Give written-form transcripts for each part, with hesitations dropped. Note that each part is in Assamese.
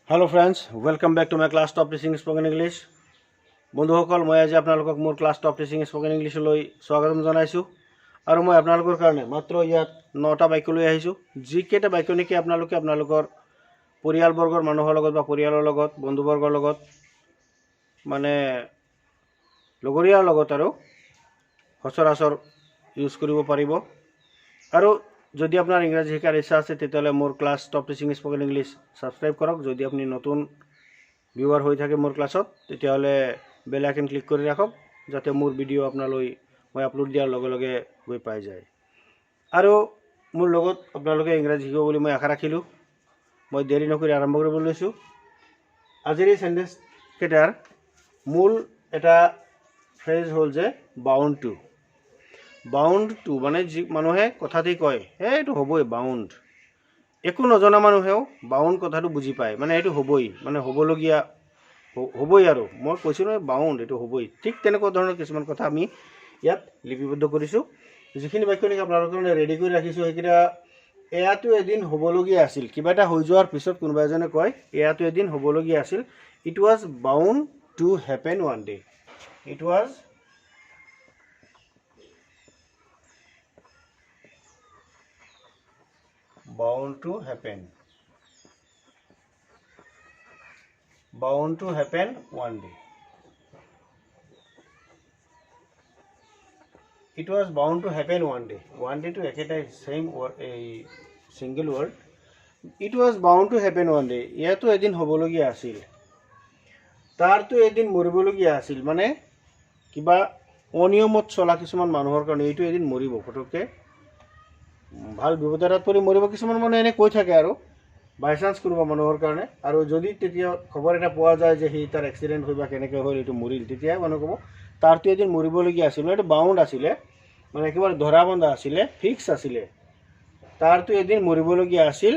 Hello friends, welcome back to my class top teaching spoken English. बंधुसकल मैं आज आपनालोকক मोर क्लास टॉप टीचिंग स्पोकन इंग्लिशলৈ स्वागतम जनाइছোঁ আৰু মই আপোনালোকৰ কাৰণে মাত্ৰ ইয়াত 9টা বাক্য লৈ আহিছোঁ। যিকেইটা বাক্য নেকি আপোনালোকে আপোনালোকৰ পৰিয়ালবৰ্গৰ মানুহৰ লগত বা পৰিয়ালৰ লগত বন্ধুবৰ্গৰ লগত মানে লগৰীয়াৰ লগত আৰু সচৰাচৰ ইউজ কৰিব পাৰিব। আৰু যদি আপনার ইংরাজি শিকার ইচ্ছা আছে তেতিয়াহ'লে মোর class top teaching spoken English subscribe করক। যদি আপনি নতুন ভিউয়ার হয়ে থাকে মোর ক্লাসত তেতিয়াহ'লে বেল আইকন ক্লিক করে রাখক, যাতে মোর ভিডিও আপনালৈ মই আপলোড দিয়ার লগে লগে গৈ পাই যায়। আৰু মোৰ লগত আপোনালোকে ইংৰাজী শিকিব বুলি মই আশা ৰাখিলোঁ। মই দেৰি নকৰি আৰম্ভ কৰিব লৈছোঁ। আজিৰ এই সেন্টেন্স কেইটাৰ মূল এটা ফ্ৰেজ হ'ল যে বাউণ্ড টু। বাউণ্ড টু মানে যি মানুহে কথাতেই কয় এইটো হ'বই বাউণ্ড, একো নজনা মানুহেও বাউণ্ড কথাটো বুজি পায়, মানে এইটো হ'বই, মানে হ'বলগীয়া হ'বই। আৰু মই কৈছোঁ নহয় বাউণ্ড এইটো হ'বই। ঠিক তেনেকুৱা ধৰণৰ কিছুমান কথা আমি ইয়াত লিপিবদ্ধ কৰিছোঁ। যিখিনি বাক্য নেকি আপোনালোকৰ কাৰণে ৰেডি কৰি ৰাখিছোঁ সেইকেইটা এয়াতো এদিন হ'বলগীয়া আছিল। কিবা এটা হৈ যোৱাৰ পিছত কোনোবা এজনে কয় এয়াতো এদিন হ'বলগীয়া আছিল। It was bound to happen one day. It ৱাজ bound to happen. Bound to happen one day. It was bound to happen one day. One day to eketa same word, a single word. It was bound to happen one day. ইয়াতো এদিন হ'বলগীয়া আছিল, তাৰতো এদিন মৰিবলগীয়া আছিল। মানে কিবা অনিয়মত চলা কিছুমান মানুহৰ কাৰণে এইটো এদিন মৰিব, ফটককে ভাল বিপদ এটাত পৰি মৰিব। কিছুমান মানুহে এনে কৈ থাকে আৰু বাই চান্স কৰিব মানুহৰ কাৰণে। আৰু যদি তেতিয়া খবৰ এটা পোৱা যায় যে সি তাৰ এক্সিডেণ্ট হৈ বা কেনেকৈ হ'ল এইটো মৰিল, তেতিয়াই মানুহ ক'ব তাৰতো এদিন মৰিবলগীয়া আছিল। মানে এইটো বাউণ্ড আছিলে, মানে একেবাৰে ধৰা বন্ধা আছিলে, ফিক্স আছিলে। তাৰতো এদিন মৰিবলগীয়া আছিল,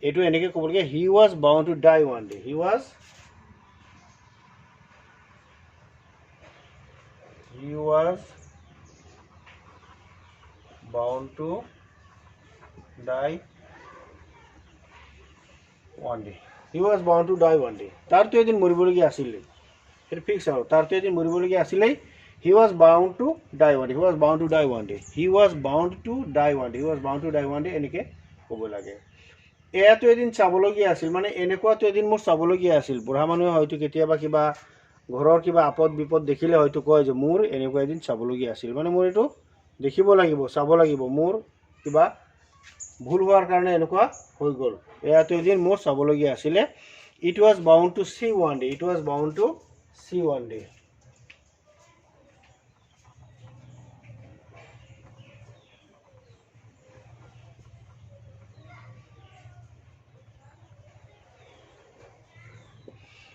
এইটো এনেকৈ ক'বলগীয়া he was bound to die one day. He was bound to die one day. He was bound to die one day. তাৰতো এদিন মৰিবলগীয়া আছিলে, সেইটো ফিক্স আৰু তাৰতো এদিন মৰিবলগীয়া আছিলেই। He was bound to die one day. He was bound to die one day. He was bound to die one day. He was bound to die one day এনেকৈ ক'ব লাগে। এয়াতো এদিন চাবলগীয়া আছিল, মানে এনেকুৱাতো এদিন মোৰ চাবলগীয়া আছিল। বুঢ়া মানুহে হয়তো কেতিয়াবা কিবা ঘৰৰ কিবা আপদ বিপদ দেখিলে হয়তো কয় যে মোৰ এনেকুৱা এদিন চাবলগীয়া আছিল, মানে মোৰ এইটো দেখিব লাগিব, চাব লাগিব, মোৰ কিবা ভুল হোৱাৰ কাৰণে এনেকুৱা হৈ গ'ল, এয়াতো এদিন মোৰ চাবলগীয়া আছিলে। It was bound to see one day. It was bound to see one day.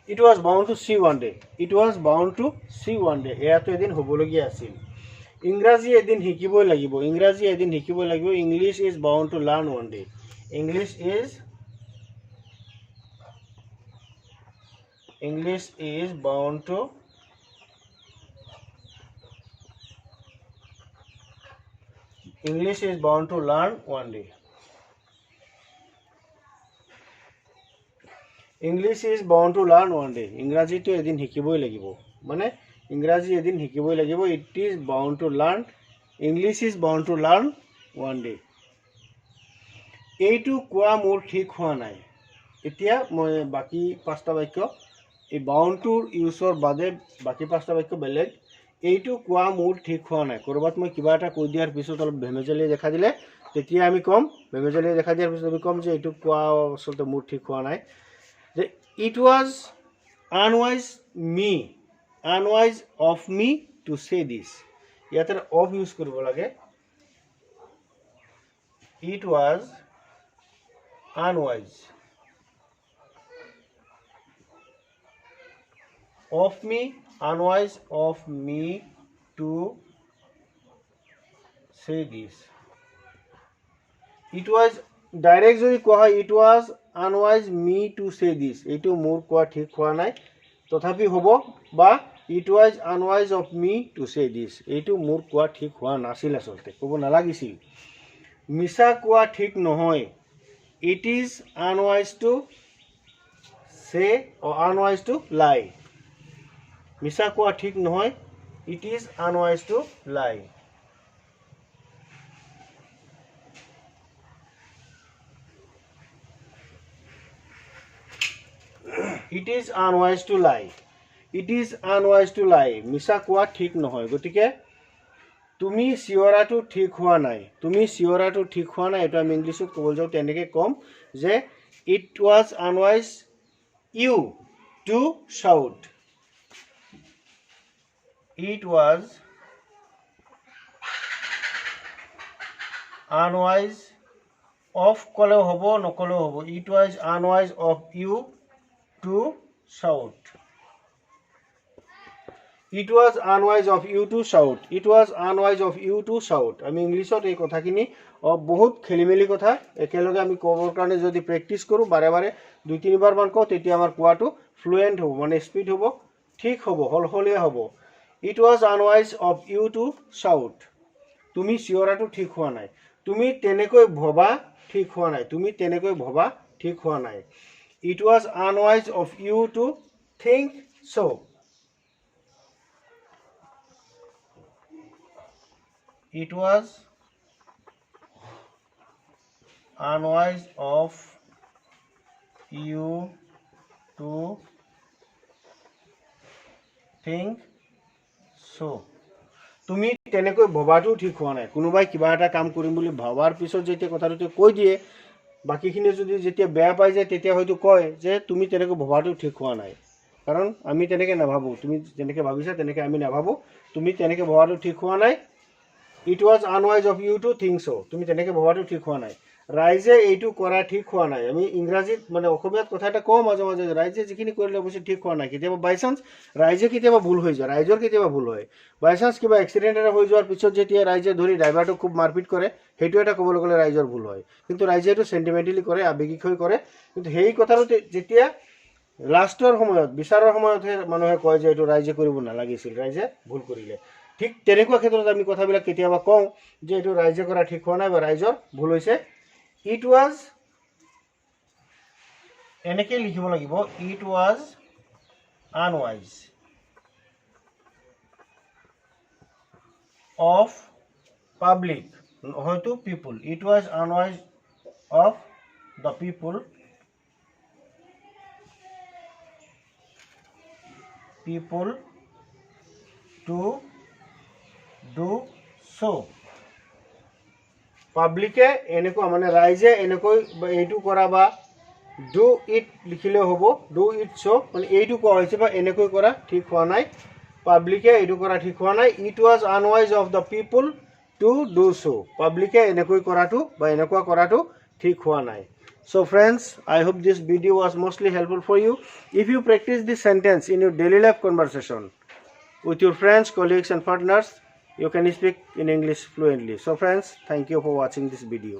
It was bound to see one day. It was bound to see one day. এয়াতো এদিন হ'বলগীয়া আছিল। ইংৰাজী এদিন শিকিবই লাগিব। ইংৰাজী এদিন শিকিবই লাগিব। English is bound two learn one day. English is bound to learn one day. English is bound to learn one day. ইংৰাজীটো এদিন শিকিবই লাগিব, মানে ইংৰাজী এদিন শিকিবই লাগিব। It is bound to learn. English is bound to learn one day. এইটো কোৱা মোৰ ঠিক হোৱা নাই। এতিয়া মই বাকী 5টা বাক্য, এই বাউণ্ডটোৰ ইউজৰ বাদে বাকী 5টা বাক্য বেলেগ। এইটো কোৱা মোৰ ঠিক হোৱা নাই। ক'ৰবাত মই কিবা এটা কৈ দিয়াৰ পিছত অলপ ভেমেজেলি দেখা দিলে তেতিয়া আমি ক'ম, ভেমেজেলি দেখা দিয়াৰ পিছত আমি ক'ম যে এইটো কোৱা আচলতে মোৰ ঠিক হোৱা নাই। যে it was unwise of me to say this. ইয়াতে অফ ইউজ কৰিব লাগে। It was unwise of me to say this. It was direct যদি কোৱা হয় it was unwise me to say this, এইটো মোৰ কোৱা ঠিক হোৱা নাই, তথাপি হ'ব। বা it was unwise of me to say this, এইটো মোৰ কোৱা ঠিক হোৱা নাছিল, আচলতে ক'ব নালাগিছিল। মিছা কোৱা ঠিক নহয়। It is unwise to say or unwise to lie. মিছা কোৱা ঠিক নহয়. It is unwise to lie. It is unwise to lie. It is unwise to lie. মিছা কোৱা ঠিক নহয়. গতিকে তুমি চিঞৰাটো ঠিক হোৱা নাই. তুমি চিঞৰাটো ঠিক হোৱা নাই. এইটো আমি ইংলিছত ক'বলৈ যাওঁ তেনেকৈ ক'ম যে it was unwise you to shout. It was unwise of ক'লেও হ'ব নক'লেও হ'ব. It was unwise of you to shout. It was unwise of you to shout. It was unwise of you to shout. আমি ইংলিছত এই কথাখিনি বহুত খেলিমেলি কথা একেলগে আমি ক'বৰ কাৰণে যদি প্ৰেক্টিছ কৰোঁ বাৰে বাৰে 2-3 বাৰ মান কওঁ তেতিয়া আমাৰ কোৱাটো ফ্লুৱেণ্ট হ'ব মানে স্পীড হ'ব ঠিক হ'ব হলহলীয়া হ'ব. It was unwise of you to shout. তুমি চিঞৰাটো ঠিক হোৱা নাই. তুমি তেনেকৈ ভবা ঠিক হোৱা নাই. তুমি তেনেকৈ ভবা ঠিক হোৱা নাই. It was unwise of you to think so. It was unwise of you to think so. তুমি তেনেকৈ ভবাটো ঠিক হোৱা নাই. কোনোবাই কিবা এটা কাম কৰিম বুলি ভাবাৰ পিছত যেতিয়া কথাটো কৈ দিয়ে বাকীখিনি যদি যেতিয়া বেয়া পাই যায় তেতিয়া হয়তো কয় যে তুমি তেনেকৈ ভবাটো ঠিক হোৱা নাই. কাৰণ আমি তেনেকৈ নাভাবোঁ. তুমি যেনেকৈ ভাবিছা তেনেকৈ আমি নাভাবোঁ. তুমি তেনেকৈ ভবাটো ঠিক হোৱা নাই. It was unwise of you to think so. তুমি তেনেকৈ ভবাটো ঠিক হোৱা নাই. ৰাইজে এইটো কৰা ঠিক হোৱা নাই. আমি ইংৰাজীত মানে অসমীয়াত কথা এটা কওঁ মাজে মাজে ৰাইজে যিখিনি কৰিলে অৱশ্যে ঠিক হোৱা নাই. কেতিয়াবা বাই চান্স ৰাইজে কেতিয়াবা ভুল হৈ যায়. ৰাইজৰ কেতিয়াবা ভুল হয়. বাই চান্স কিবা এক্সিডেণ্ট এটা হৈ যোৱাৰ পিছত যেতিয়া ৰাইজে ধৰি ড্ৰাইভাৰটোক খুব মাৰপিট কৰে সেইটো এটা ক'বলৈ গ'লে ৰাইজৰ ভুল হয়. কিন্তু ৰাইজে এইটো চেণ্টিমেণ্টেলি কৰে আৱেগিক হৈ কৰে. কিন্তু সেই কথাটো যেতিয়া লাষ্টৰ সময়ত বিচাৰৰ সময়তহে মানুহে কয় যে এইটো ৰাইজে কৰিব নালাগিছিল ৰাইজে ভুল কৰিলে. ঠিক তেনেকুৱা ক্ষেত্ৰত আমি কথাবিলাক কেতিয়াবা কওঁ যে এইটো ৰাইজে কৰা ঠিক হোৱা নাই বা ৰাইজৰ ভুল হৈছে. It was এনেকৈ লিখিব লাগিব. It was unwise of public হয়তো people. It was unwise of the people to do so. পাব্লিকে এনেকুৱা মানে ৰাইজে এনেকৈ এইটো কৰা বা ডু ইট লিখিলেও হ'ব. ডু ইট চ' মানে এইটো কোৱা হৈছে বা এনেকৈ কৰা ঠিক হোৱা নাই. পাব্লিকে এইটো কৰা ঠিক হোৱা নাই. It was unwise of the people to do so'. পাব্লিকে এনেকৈ কৰাটো বা এনেকুৱা কৰাটো ঠিক হোৱা নাই. So friends, I hope this video was mostly helpful for you. If you practice this sentence in your daily life conversation with your friends, colleagues and partners, you can speak in English fluently. So friends, thank you for watching this video.